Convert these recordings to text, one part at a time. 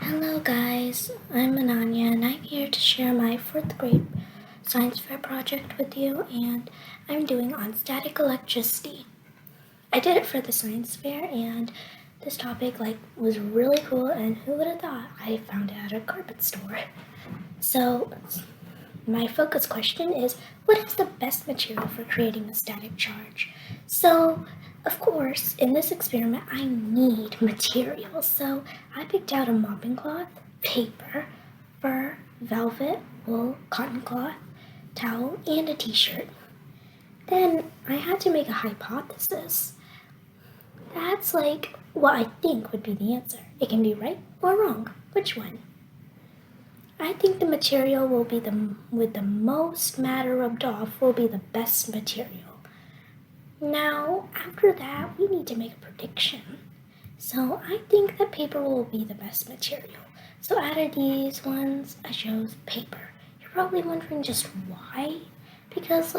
Hello guys, I'm Ananya and I'm here to share my 4th grade science fair project with you, and I'm doing on static electricity. I did it for the science fair and this topic was really cool, and who would have thought I found it at a carpet store. So my focus question is, what is the best material for creating a static charge? So of course, in this experiment, I need materials. So I picked out a mopping cloth, paper, fur, velvet, wool, cotton cloth, towel, and a t-shirt. Then I had to make a hypothesis. That's what I think would be the answer. It can be right or wrong. Which one? I think the material will be with the most matter rubbed off will be the best material. Now, after that, we need to make a prediction. So I think that paper will be the best material. So out of these ones, I chose paper. You're probably wondering just why? Because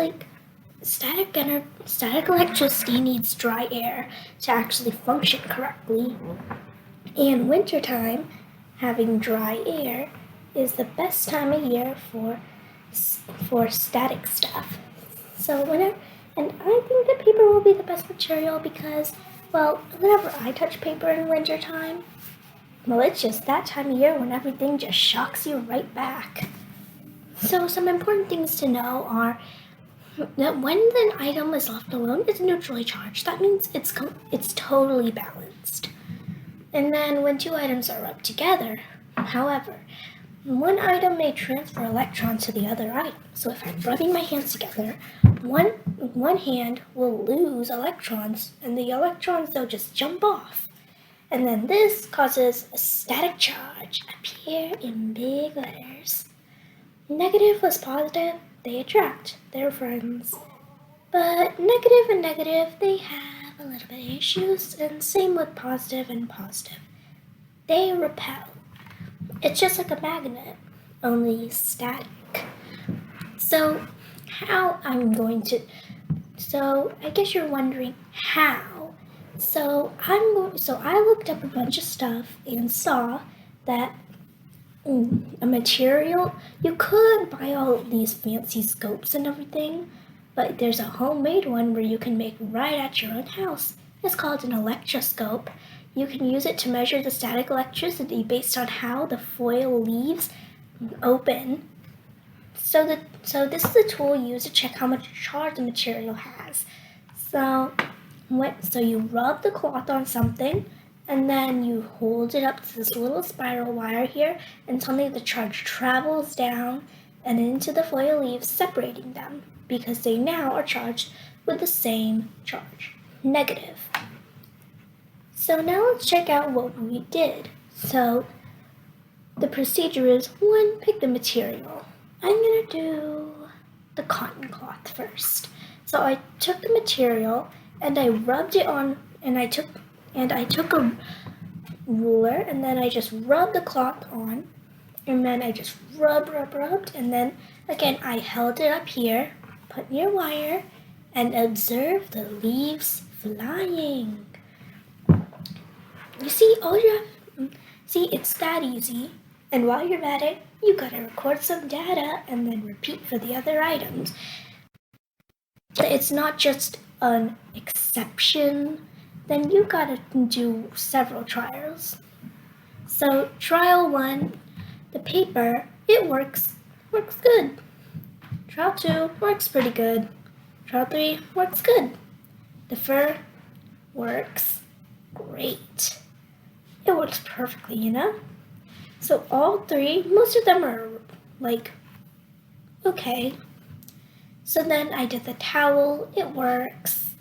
static electricity needs dry air to actually function correctly. And wintertime, having dry air is the best time of year for static stuff. And I think that paper will be the best material because, well, whenever I touch paper in wintertime, well, it's just that time of year when everything just shocks you right back. So some important things to know are that when an item is left alone, it's neutrally charged. That means it's totally balanced. And then when two items are rubbed together, however, one item may transfer electrons to the other item. So if I'm rubbing my hands together, one hand will lose electrons, and the electrons, they'll just jump off. And then this causes a static charge appear in big letters. Negative plus positive, they attract. They're friends. But negative and negative, they have a little bit of issues, and same with positive and positive. They repel. It's just like a magnet, only static. So I guess you're wondering how. So I looked up a bunch of stuff and saw that a material, you could buy all these fancy scopes and everything, but there's a homemade one where you can make right at your own house. It's called an electroscope. You can use it to measure the static electricity based on how the foil leaves open. So this is a tool used to check how much charge the material has. So you rub the cloth on something, and then you hold it up to this little spiral wire here, and suddenly the charge travels down and into the foil leaves, separating them because they now are charged with the same charge, negative. So now let's check out what we did. So the procedure is 1, pick the material. I'm gonna do the cotton cloth first. So I took the material and I rubbed it on, and I took a ruler, and then I just rubbed the cloth on, and then I just rubbed, and then again I held it up here, put your wire, and observe the leaves flying. You see, it's that easy. And while you're at it, you gotta record some data and then repeat for the other items. It's not just an exception, then you gotta do several trials. So trial 1, the paper, it works good. Trial 2 works pretty good. Trial 3 works good. The fur works great. It works perfectly, you know? So all 3, most of them are okay. So then I did the towel. It works.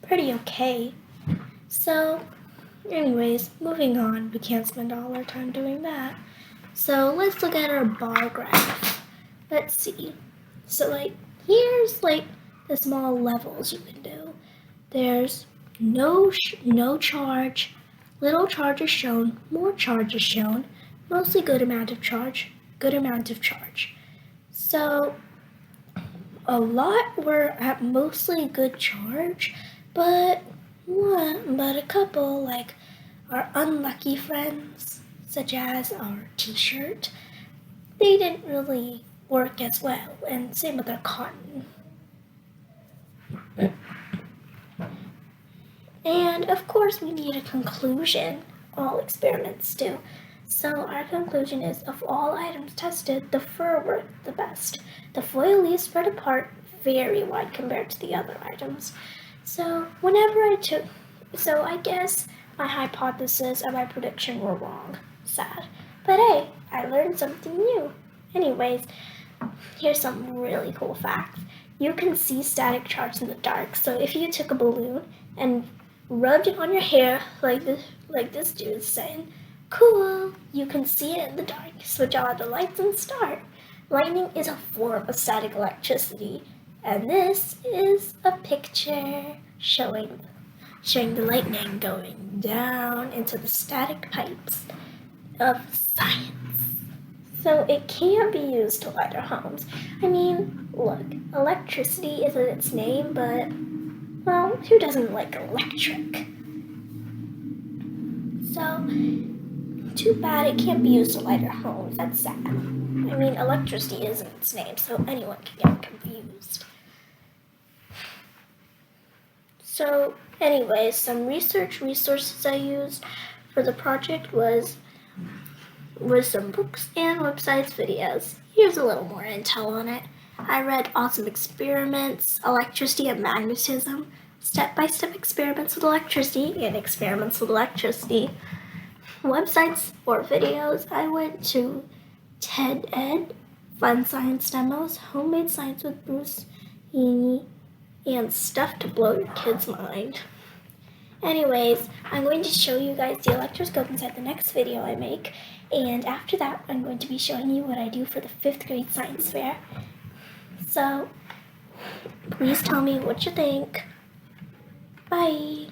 Pretty okay. So anyways, moving on. We can't spend all our time doing that. So let's look at our bar graph. Let's see. So here's the small levels you can do. There's no charge, little charge is shown, more charge is shown, mostly good amount of charge. So a lot were at mostly good charge, but a couple our unlucky friends, such as our t-shirt, they didn't really work as well, and same with our cotton. And of course we need a conclusion. All experiments do. So our conclusion is, of all items tested, the fur worked the best. The foil leaves spread apart very wide compared to the other items. So I guess my hypothesis and my prediction were wrong. Sad. But hey, I learned something new. Anyways, here's some really cool facts. You can see static charge in the dark. So if you took a balloon and rubbed it on your hair like this dude's saying, cool, you can see it in the dark. Switch on the lights and start. Lightning is a form of static electricity, and this is a picture showing the lightning going down into the static pipes of science. So it can be used to light our homes. I mean, look, electricity isn't its name, but, well, who doesn't like electric? So, too bad it can't be used to light our homes. That's sad. I mean, electricity isn't its name, so anyone can get confused. So, anyways, some research resources I used for the project was some books and websites videos. Here's a little more intel on it. I read Awesome Experiments, Electricity and Magnetism, Step-by-Step Experiments with Electricity, and Experiments with Electricity. Websites or videos, I went to TED Ed, Fun Science Demos, Homemade Science with Bruce Heaney, and Stuff to Blow Your Kid's Mind. Anyways, I'm going to show you guys the electroscope inside the next video I make, and after that I'm going to be showing you what I do for the 5th grade science fair. So, please tell me what you think. Bye!